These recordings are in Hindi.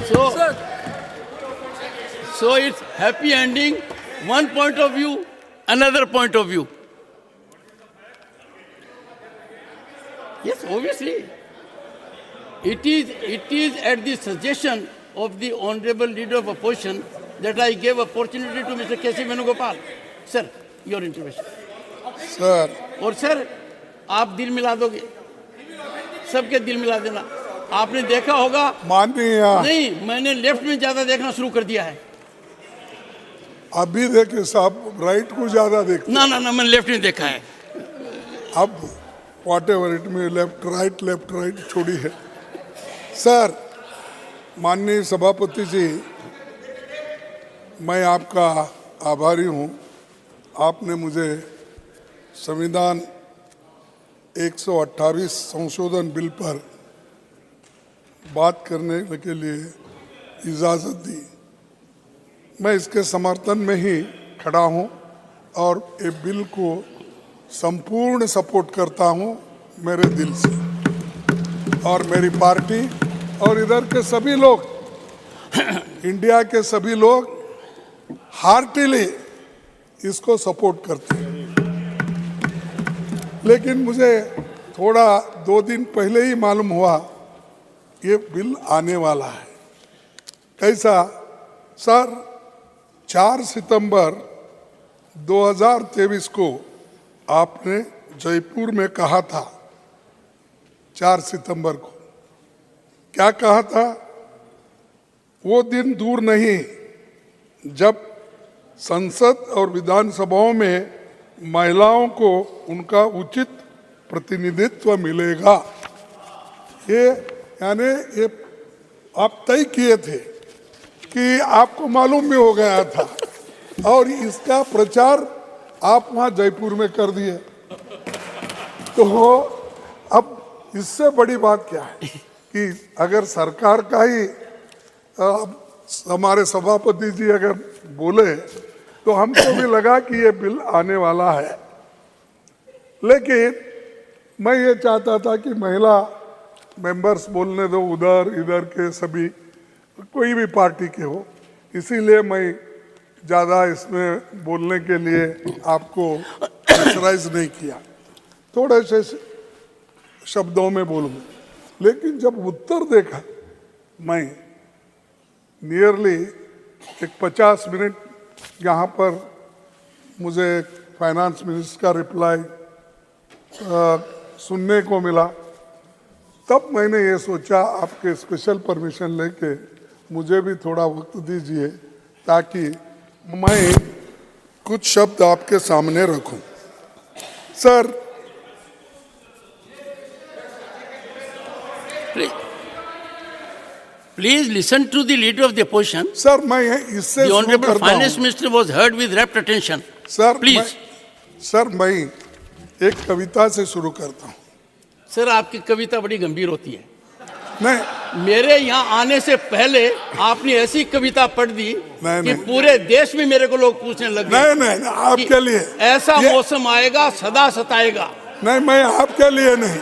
So, so it's happy ending. One point of view, another point of view. Yes, obviously. It is at the suggestion of the Honorable Leader of Opposition that I gave opportunity to Mr. K.C. Venugopal. Sir, your intervention. Sir और सर, आप दिल मिला दोगे, सबके दिल मिला देना. आपने देखा होगा, माननीय नहीं, मैंने लेफ्ट में ज्यादा देखना शुरू कर दिया है. अभी देखे साहब राइट को ज्यादा देखते ना ना ना, मैंने लेफ्ट में देखा है. अब वॉट एवर इट में लेफ्ट राइट छोड़ी है. सर माननीय सभापति जी, मैं आपका आभारी हूँ. आपने मुझे संविधान 128 संशोधन बिल पर बात करने के लिए इजाज़त दी. मैं इसके समर्थन में ही खड़ा हूँ और ये बिल को संपूर्ण सपोर्ट करता हूँ मेरे दिल से. और मेरी पार्टी और इधर के सभी लोग, इंडिया के सभी लोग हार्टिली इसको सपोर्ट करते हैं. लेकिन मुझे थोड़ा 2 दिन पहले ही मालूम हुआ ये बिल आने वाला है. कैसा सर? 4 सितंबर 2023 को आपने जयपुर में कहा था. 4 सितंबर को क्या कहा था? वो दिन दूर नहीं जब संसद और विधानसभाओं में महिलाओं को उनका उचित प्रतिनिधित्व मिलेगा. ये यानी ये आप तय किए थे कि आपको मालूम भी हो गया था और इसका प्रचार आप वहाँ जयपुर में कर दिए. तो अब इससे बड़ी बात क्या है कि अगर सरकार का ही हमारे सभापति जी अगर बोले तो हमको भी लगा कि ये बिल आने वाला है. लेकिन मैं ये चाहता था कि महिला मेंबर्स बोलने दो, उधर इधर के सभी, कोई भी पार्टी के हो. इसीलिए मैं ज़्यादा इसमें बोलने के लिए आपको प्रेशराइज नहीं किया. थोड़े से शब्दों में बोलूँगा. लेकिन जब उत्तर देखा, मैं नियरली एक 50 मिनट यहाँ पर मुझे फाइनेंस मिनिस्टर का रिप्लाई सुनने को मिला. तब मैंने ये सोचा आपके स्पेशल परमिशन लेके मुझे भी थोड़ा वक्त दीजिए ताकि मैं कुछ शब्द आपके सामने रखूं. Sir Please listen to the leader of the opposition. Sir मैं इससे The Honorable करता Finance हूं. Minister was heard with rapt attention. Sir Please. Sir मैं एक कविता से शुरू करता हूँ. सर, आपकी कविता बड़ी गंभीर होती है. नहीं, मेरे यहाँ आने से पहले आपने ऐसी कविता पढ़ दी कि पूरे देश में मेरे को लोग पूछने लगे. नहीं आपके लिए ऐसा मौसम आएगा, सदा सताएगा. नहीं, मैं आपके लिए नहीं,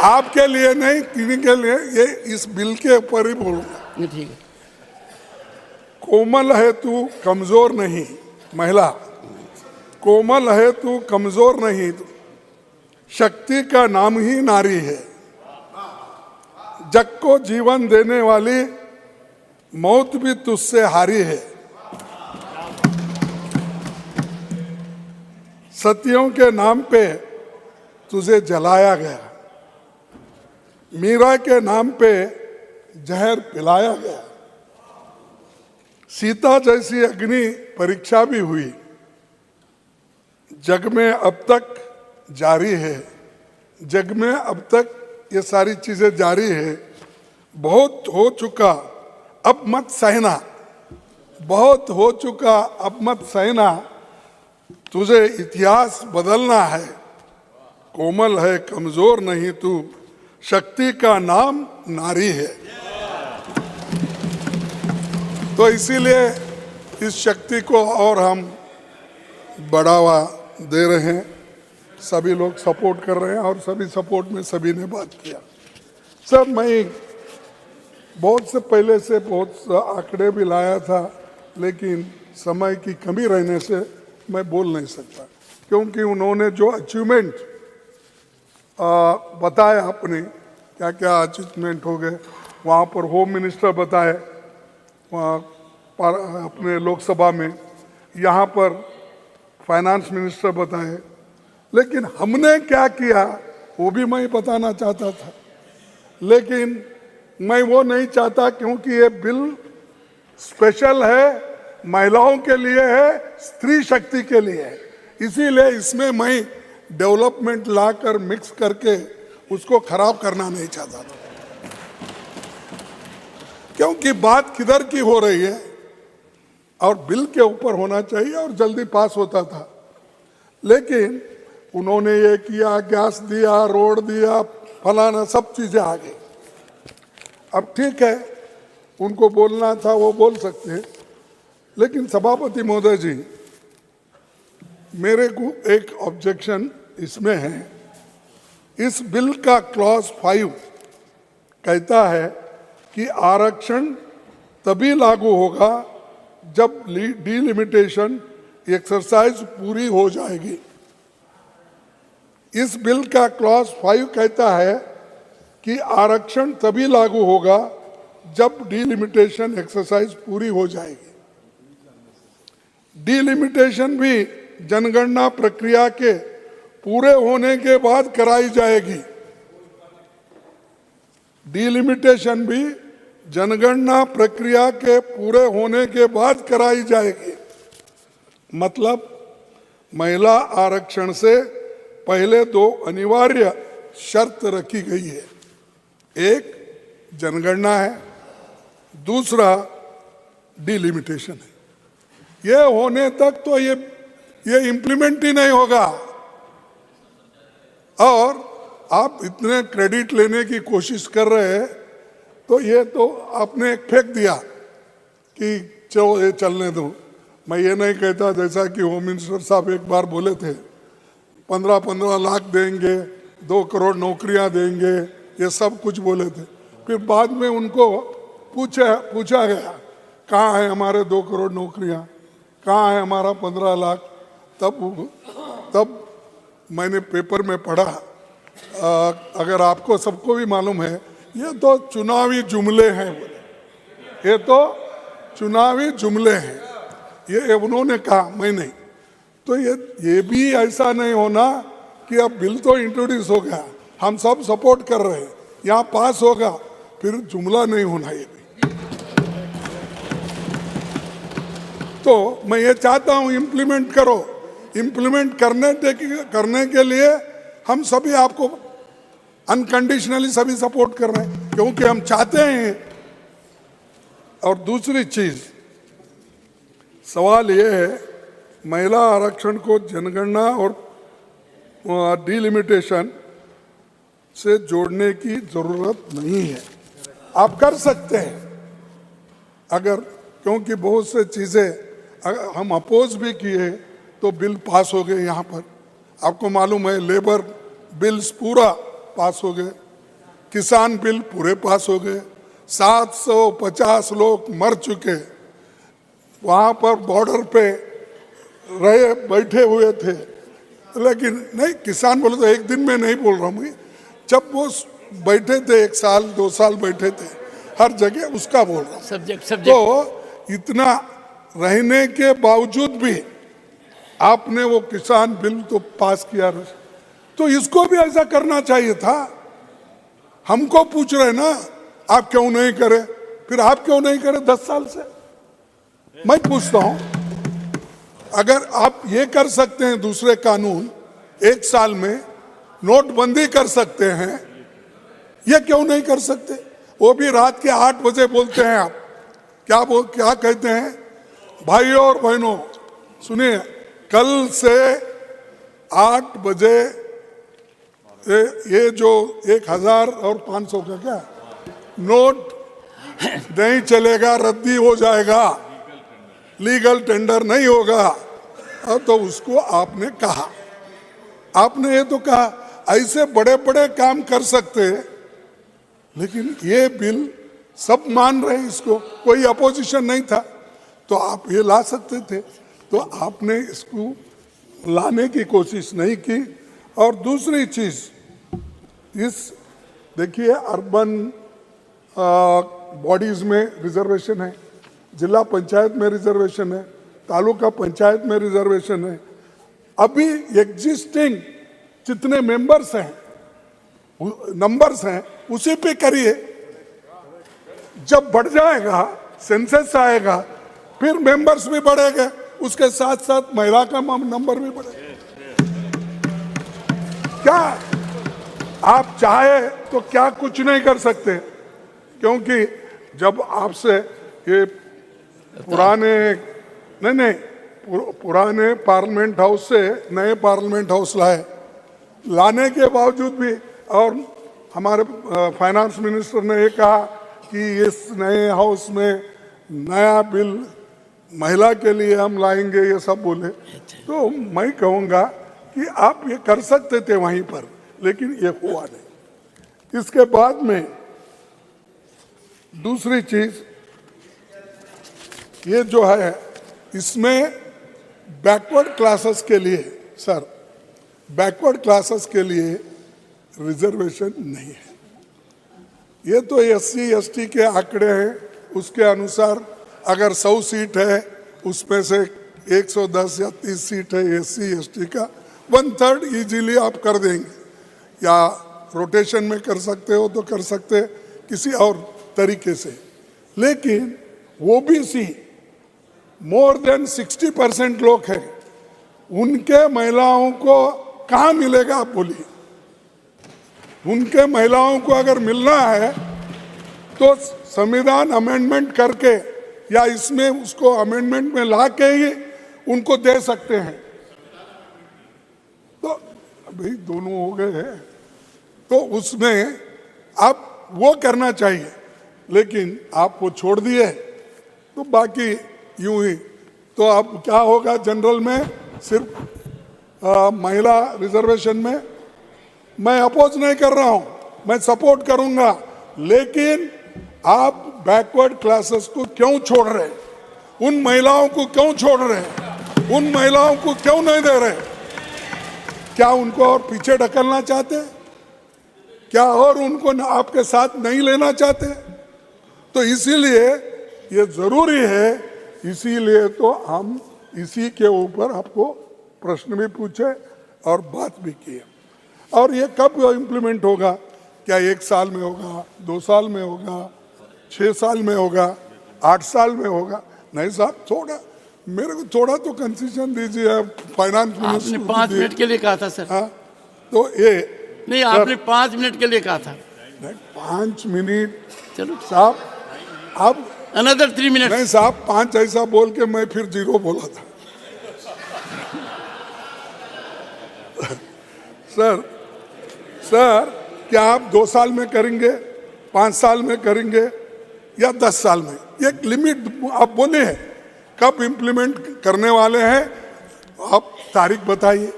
आपके लिए नहीं, किन्हीं के लिए ये इस बिल के ऊपर ही बोलूंगा. ठीक है. कोमल है तू कमजोर नहीं महिला, कोमल है तू कमजोर नहीं, शक्ति का नाम ही नारी है. जग को जीवन देने वाली मौत भी तुझसे हारी है. सतियों के नाम पे तुझे जलाया गया, मीरा के नाम पे जहर पिलाया गया. सीता जैसी अग्नि परीक्षा भी हुई, जग में अब तक जारी है. जग में अब तक ये सारी चीजें जारी है. बहुत हो चुका अब मत सहना, बहुत हो चुका अब मत सहना, तुझे इतिहास बदलना है. कोमल है कमजोर नहीं तू, शक्ति का नाम नारी है. तो इसीलिए इस शक्ति को और हम बढ़ावा दे रहे हैं. सभी लोग सपोर्ट कर रहे हैं और सभी सपोर्ट में सभी ने बात किया. सर मैं बहुत से पहले से बहुत से आंकड़े भी लाया था, लेकिन समय की कमी रहने से मैं बोल नहीं सकता, क्योंकि उन्होंने जो अचीवमेंट बताया, अपने क्या क्या अचीवमेंट हो गए, वहाँ पर होम मिनिस्टर बताए, वहाँ पर अपने लोकसभा में, यहाँ पर फाइनेंस मिनिस्टर बताए, लेकिन हमने क्या किया वो भी मैं बताना चाहता था, लेकिन मैं वो नहीं चाहता, क्योंकि ये बिल स्पेशल है, महिलाओं के लिए है, स्त्री शक्ति के लिए है, इसीलिए इसमें मैं डेवलपमेंट लाकर मिक्स करके उसको खराब करना नहीं चाहता था, क्योंकि बात किधर की हो रही है और बिल के ऊपर होना चाहिए और जल्दी पास होता था। लेकिन उन्होंने ये किया, गैस दिया, रोड दिया, फलाना सब चीजें आ गई। अब ठीक है, उनको बोलना था वो बोल सकते हैं, लेकिन सभापति महोदय जी, मेरे को एक ऑब्जेक्शन इसमें है। इस बिल का क्लॉज 5 कहता है कि आरक्षण तभी लागू होगा जब डिलिमिटेशन एक्सरसाइज पूरी हो जाएगी। इस बिल का क्लॉज 5 कहता है कि आरक्षण तभी लागू होगा जब डिलिमिटेशन एक्सरसाइज पूरी हो जाएगी। डिलिमिटेशन भी जनगणना प्रक्रिया के पूरे होने के बाद कराई जाएगी। डिलिमिटेशन भी जनगणना प्रक्रिया के पूरे होने के बाद कराई जाएगी। मतलब महिला आरक्षण से पहले 2 अनिवार्य शर्त रखी गई है। एक जनगणना है, दूसरा डिलिमिटेशन है। ये होने तक तो ये इम्प्लीमेंट ही नहीं होगा। और आप इतने क्रेडिट लेने की कोशिश कर रहे हैं, तो ये तो आपने फेंक दिया कि चलो ये चलने दो। मैं ये नहीं कहता, जैसा कि होम मिनिस्टर साहब एक बार बोले थे 15-15 लाख देंगे, 2 करोड़ नौकरियां देंगे, ये सब कुछ बोले थे। फिर बाद में उनको पूछा गया कहाँ है हमारे 2 करोड़ नौकरियां, कहाँ है हमारा 15 लाख। तब मैंने पेपर में पढ़ा, अगर आपको सबको भी मालूम है, ये तो चुनावी जुमले हैं, बोले ये तो चुनावी जुमले हैं, ये उन्होंने कहा, मैं नहीं। तो ये भी ऐसा नहीं होना कि अब बिल तो इंट्रोड्यूस हो गया, हम सब सपोर्ट कर रहे हैं, यहाँ पास होगा, फिर जुमला नहीं होना ये भी। तो मैं ये चाहता हूँ इम्प्लीमेंट करो। इम्प्लीमेंट करने के लिए हम सभी आपको अनकंडीशनली सभी सपोर्ट कर रहे हैं, क्योंकि हम चाहते हैं। और दूसरी चीज, सवाल ये है, महिला आरक्षण को जनगणना और डिलिमिटेशन से जोड़ने की जरूरत नहीं है। आप कर सकते हैं अगर, क्योंकि बहुत से चीजें हम अपोज भी किए तो बिल पास हो गए। यहाँ पर आपको मालूम है, लेबर बिल्स पूरा पास हो गए, किसान बिल पूरे पास हो गए, 750 लोग मर चुके, वहाँ पर बॉर्डर पे रहे बैठे हुए थे। लेकिन नहीं, किसान बोले तो एक दिन में नहीं बोल रहा हूँ, जब वो बैठे थे 1 साल 2 साल बैठे थे हर जगह, उसका बोल रहा हूँ। सब्जेक्ट तो इतना रहने के बावजूद भी आपने वो किसान बिल तो पास किया, तो इसको भी ऐसा करना चाहिए था। हमको पूछ रहे ना आप क्यों नहीं करे, फिर आप क्यों नहीं करे 10 साल से? मैं पूछता हूं, अगर आप ये कर सकते हैं, दूसरे कानून 1 साल में नोटबंदी कर सकते हैं, ये क्यों नहीं कर सकते? वो भी रात के 8 बजे बोलते हैं। आप क्या कहते हैं? भाइयों और बहनों सुनिए, कल से 8 बजे ये जो 1000 और 500 का क्या नोट नहीं चलेगा, रद्दी हो जाएगा, लीगल टेंडर नहीं होगा। अब तो उसको आपने कहा, आपने ये तो कहा, ऐसे बड़े बड़े काम कर सकते, लेकिन ये बिल सब मान रहे इसको, कोई अपोजिशन नहीं था, तो आप ये ला सकते थे, तो आपने इसको लाने की कोशिश नहीं की। और दूसरी चीज, इस देखिए अर्बन बॉडीज में रिजर्वेशन है, जिला पंचायत में रिजर्वेशन है, तालुका पंचायत में रिजर्वेशन है। अभी एग्जिस्टिंग जितने मेंबर्स हैं, नंबर्स हैं, उसी पे करिए। जब बढ़ जाएगा, सेंसस आएगा, फिर मेंबर्स भी बढ़ेंगे, उसके साथ साथ महिला का नंबर भी बढ़ेगा। क्या आप चाहे तो क्या कुछ नहीं कर सकते, क्योंकि जब आपसे ये पुराने पार्लियामेंट हाउस से नए पार्लियामेंट हाउस लाने के बावजूद भी, और हमारे फाइनेंस मिनिस्टर ने ये कहा कि इस नए हाउस में नया बिल महिला के लिए हम लाएंगे, ये सब बोले। तो मैं कहूँगा कि आप ये कर सकते थे वहीं पर, लेकिन ये हुआ नहीं। इसके बाद में दूसरी चीज ये जो है, इसमें बैकवर्ड क्लासेस के लिए, सर बैकवर्ड क्लासेस के लिए रिजर्वेशन नहीं है। ये तो SC ST के आंकड़े हैं, उसके अनुसार अगर 100 सीट है, उसमें से 110 या 30 सीट है SC ST का, 1/3 इजीली आप कर देंगे, या रोटेशन में कर सकते हो तो कर सकते किसी और तरीके से। लेकिन OBC मोर देन 60% लोग हैं, उनके महिलाओं को कहाँ मिलेगा आप बोलिए? उनके महिलाओं को अगर मिलना है तो संविधान अमेंडमेंट करके या इसमें उसको अमेंडमेंट में ला के ही उनको दे सकते हैं। तो अभी दोनों हो गए हैं, तो उसमें आप वो करना चाहिए, लेकिन आप वो छोड़ दिए, तो बाकी यूं ही। तो अब क्या होगा जनरल में, सिर्फ महिला रिजर्वेशन में मैं अपोज नहीं कर रहा हूं, मैं सपोर्ट करूंगा, लेकिन आप बैकवर्ड क्लासेस को क्यों छोड़ रहे हैं? उन महिलाओं को क्यों छोड़ रहे हैं? उन महिलाओं को क्यों नहीं दे रहे? क्या उनको और पीछे ढकलना चाहते हैं? क्या और उनको आपके साथ नहीं लेना चाहते? तो इसीलिए ये जरूरी है, इसीलिए तो हम इसी के ऊपर आपको प्रश्न भी पूछे और बात भी किए। और ये कब इम्प्लीमेंट होगा? क्या 1 साल में होगा, 2 साल में होगा, 6 साल में होगा, 8 साल में होगा? नहीं साहब, थोड़ा मेरे को थोड़ा तो कंसेशन दीजिए। फाइनेंस मिनिस्टर आपने 5 मिनट के लिए कहा था सर। हाँ, तो ये नहीं, आपने 5 मिनट के लिए कहा था। 5 मिनट चलो साहब, अब अनदर 3 मिनट। नहीं साहब, 5 ऐसा बोल के मैं फिर 0 बोला था। सर क्या आप 2 साल में करेंगे, 5 साल में करेंगे या 10 साल में? एक लिमिट आप बोले हैं, कब इम्प्लीमेंट करने वाले हैं? आप तारीख बताइए,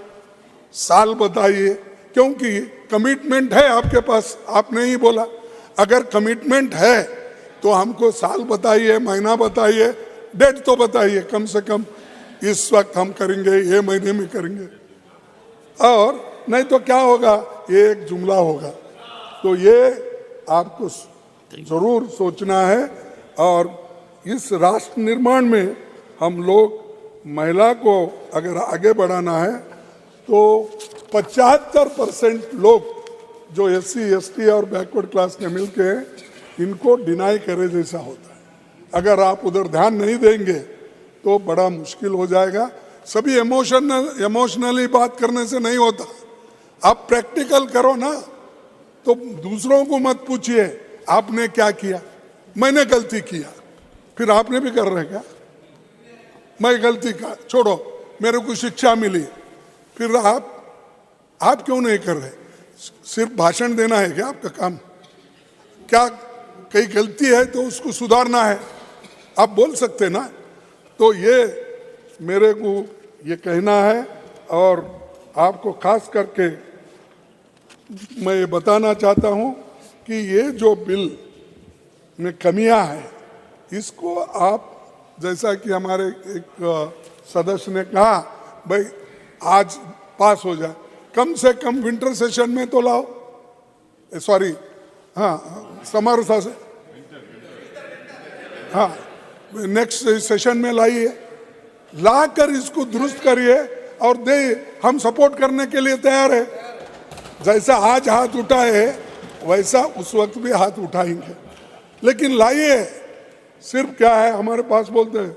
साल बताइए, क्योंकि कमिटमेंट है आपके पास। आपने ही बोला, अगर कमिटमेंट है तो हमको साल बताइए, महीना बताइए, डेट तो बताइए कम से कम, इस वक्त हम करेंगे, ये महीने में करेंगे। और नहीं तो क्या होगा, ये एक जुमला होगा। तो ये आपको जरूर सोचना है। और इस राष्ट्र निर्माण में हम लोग महिला को अगर आगे बढ़ाना है तो 75% लोग जो SC ST और बैकवर्ड क्लास के मिलके इनको डिनाई करे जैसा होता है। अगर आप उधर ध्यान नहीं देंगे तो बड़ा मुश्किल हो जाएगा। सभी इमोशनली बात करने से नहीं होता, आप प्रैक्टिकल करो ना। तो दूसरों को मत पूछिए आपने क्या किया, मैंने गलती किया, फिर आपने भी कर रहे क्या? मैं गलती का छोड़ो, मेरे को शिक्षा मिली, फिर आप क्यों नहीं कर रहे? सिर्फ भाषण देना है क्या आपका काम? क्या कहीं गलती है तो उसको सुधारना है, आप बोल सकते ना। तो ये मेरे को ये कहना है। और आपको खास करके मैं ये बताना चाहता हूं कि ये जो बिल में कमियां हैं, इसको आप, जैसा कि हमारे एक सदस्य ने कहा, भाई आज पास हो जाए, कम से कम विंटर सेशन में तो लाओ, सॉरी हाँ समर सेशन, हाँ नेक्स्ट सेशन में लाइए, लाकर इसको दुरुस्त करिए और दे, हम सपोर्ट करने के लिए तैयार है। जैसा आज हाथ उठाए है वैसा उस वक्त भी हाथ उठाएंगे, लेकिन लाइए। सिर्फ क्या है, हमारे पास बोलते हैं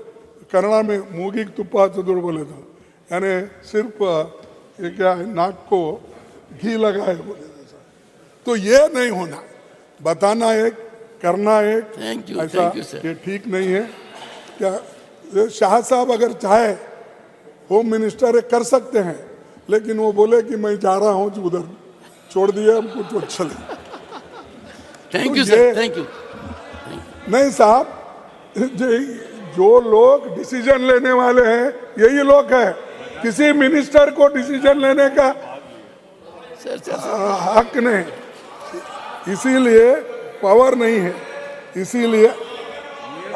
कन्नड़ा में मूगी तुप्पा चतुर बोले तो, यानी सिर्फ ये क्या है, नाक को घी लगाए बोले जैसा, तो ये नहीं होना, बताना एक, करना एक, ऐसा ये ठीक नहीं है। क्या शाह साहब अगर चाहे होम मिनिस्टर कर सकते हैं, लेकिन वो बोले कि मैं जा रहा हूँ उधर, छोड़ दिए हमको तो चले। Thank you sir, thank you. नहीं साहब, जो लोग डिसीजन लेने वाले हैं यही लोग हैं, किसी मिनिस्टर को डिसीजन लेने का हक नहीं, इसीलिए पावर नहीं है, इसीलिए।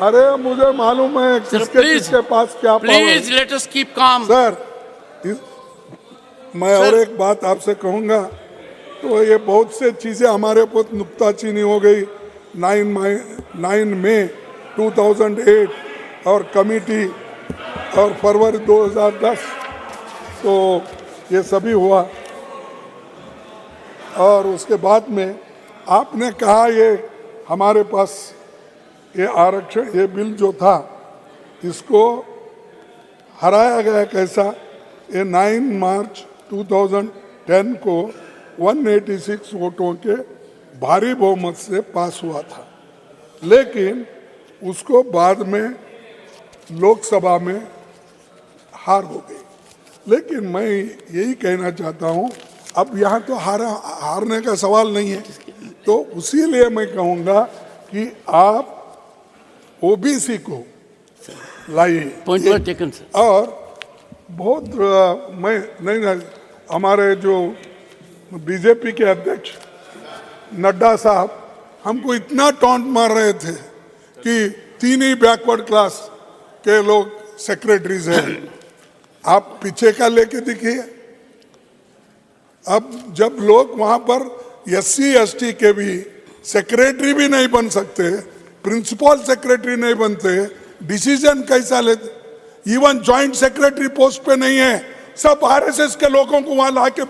अरे मुझे मालूम है किसके पास क्या पावर है। Please let us keep calm. Sir मैं और एक बात आपसे कहूंगा, तो ये बहुत से चीजें हमारे ऊपर नुक्ताचीनी हो गई 9 मई 2008 और कमिटी और फरवरी 2010, तो ये सभी हुआ। और उसके बाद में आपने कहा ये हमारे पास ये आरक्षण, ये बिल जो था इसको हराया गया कैसा, ये 9 मार्च 2010 को 186 वोटों के भारी बहुमत से पास हुआ था, लेकिन उसको बाद में लोकसभा में हार हो गई। लेकिन मैं यही कहना चाहता हूं, अब यहाँ तो हारने का सवाल नहीं है, तो उसीलिए मैं कहूँगा कि आप ओबीसी को लाइए। Point well taken sir. और बहुत मैं नहीं, हमारे जो बीजेपी के अध्यक्ष नड्डा साहब हमको इतना टॉन्ट मार रहे थे कि 3 ही बैकवर्ड क्लास के लोग सेक्रेटरीज हैं, आप पीछे का लेके दिखिए। अब जब लोग वहां पर SC ST के भी सेक्रेटरी भी नहीं बन सकते, प्रिंसिपल सेक्रेटरी नहीं बनते, डिसीजन कैसा लेते, इवन जॉइंट सेक्रेटरी पोस्ट पे नहीं है, सब RSS के लोगों को वहां लाके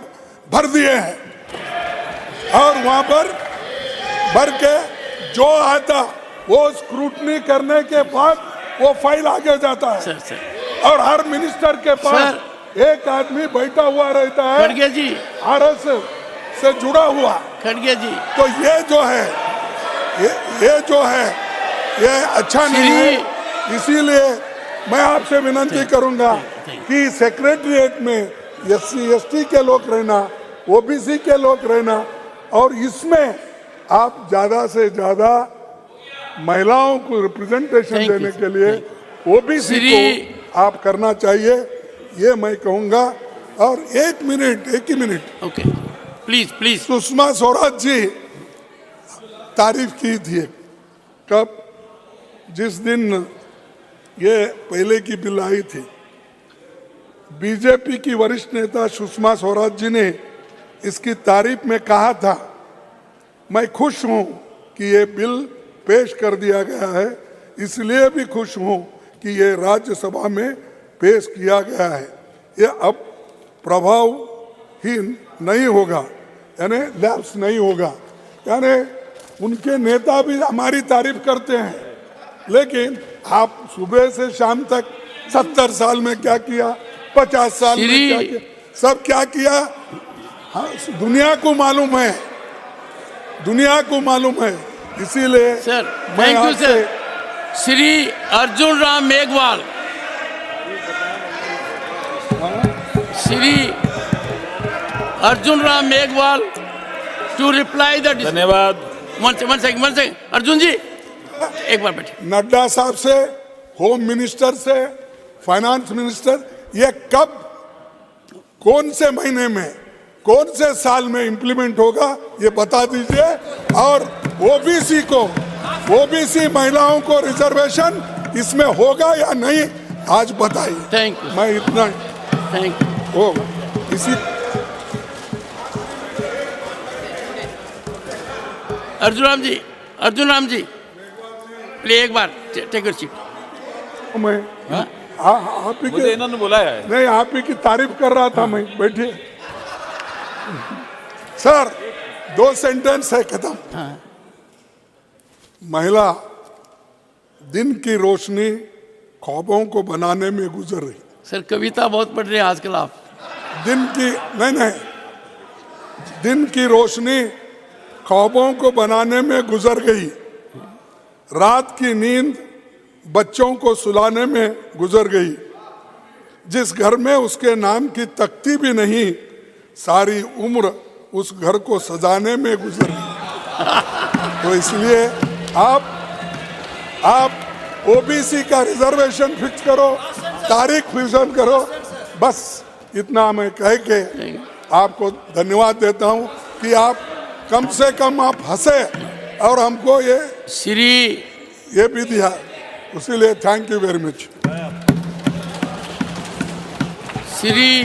भर दिए हैं, और वहां पर भर के जो आता वो स्क्रूटनी करने के बाद वो फाइल आगे जाता है। सर, और हर मिनिस्टर के पास एक आदमी बैठा हुआ रहता है, खड़गे जी, RSS से जुड़ा हुआ। खड़गे जी, तो ये जो है, ये जो है ये अच्छा नहीं है। इसीलिए मैं आपसे विनती करूंगा कि सेक्रेटरीट में SC ST के लोग रहना, OBC के लोग रहना, और इसमें आप ज्यादा से ज्यादा महिलाओं को रिप्रेजेंटेशन देने के लिए OBC को आप करना चाहिए, ये मैं कहूंगा। और एक ही minute okay, please please. Sushma Swaraj ji तारीफ की थी कब, जिस दिन ये पहले की बिल आई थी, बीजेपी की वरिष्ठ नेता सुषमा स्वराज जी ने इसकी तारीफ में कहा था, मैं खुश हूं कि ये बिल पेश कर दिया गया है, इसलिए भी खुश हूं कि ये राज्यसभा में पेश किया गया है, ये अब प्रभावहीन नहीं होगा, यानी लैप्स नहीं होगा। यानी उनके नेता भी हमारी तारीफ करते हैं, लेकिन आप सुबह से शाम तक 70 साल में क्या किया, 50 साल में क्या किया, सब क्या किया, हाँ, दुनिया को मालूम है, दुनिया को मालूम है। इसीलिए sir, thank you sir. Shri Arjun Ram Meghwal, Shri Arjun Ram Meghwal to reply the. धन्यवाद। वन सेकंड अर्जुन जी एक बार बैठे। नड्डा साहब से, होम मिनिस्टर से, फाइनेंस मिनिस्टर, ये कब, कौन से महीने में, कौन से साल में इंप्लीमेंट होगा ये बता दीजिए। और ओबीसी को ओबीसी महिलाओं को रिजर्वेशन इसमें होगा या नहीं, आज बताइए। थैंक यू, मैं इतना थैंक यू। हो इसी अर्जुन राम जी, प्लीज एक बार टेक योर सीट। मैं हाँ? आप ही मुझे के इन्होंने बुलाया है। नहीं, आप ही की तारीफ कर रहा था मैं। बैठिए सर, 2 सेंटेंस है, खत्म। हाँ। महिला दिन की रोशनी ख्वाबों को बनाने में गुजर रही। सर कविता बहुत पढ़ रहे हैं आजकल आप। दिन की नहीं, दिन की रोशनी ख्वाबों को बनाने में गुजर गई, रात की नींद बच्चों को सुलाने में गुजर गई। जिस घर में उसके नाम की तख्ती भी नहीं, सारी उम्र उस घर को सजाने में गुजर गई। तो इसलिए आप ओबीसी का रिजर्वेशन फिक्स करो, तारीख फिक्स करो। बस इतना मैं कह के आपको धन्यवाद देता हूं कि आप कम से कम आप हंसे और हमको ये भी दिया, उसीलिए thank you very much. Shri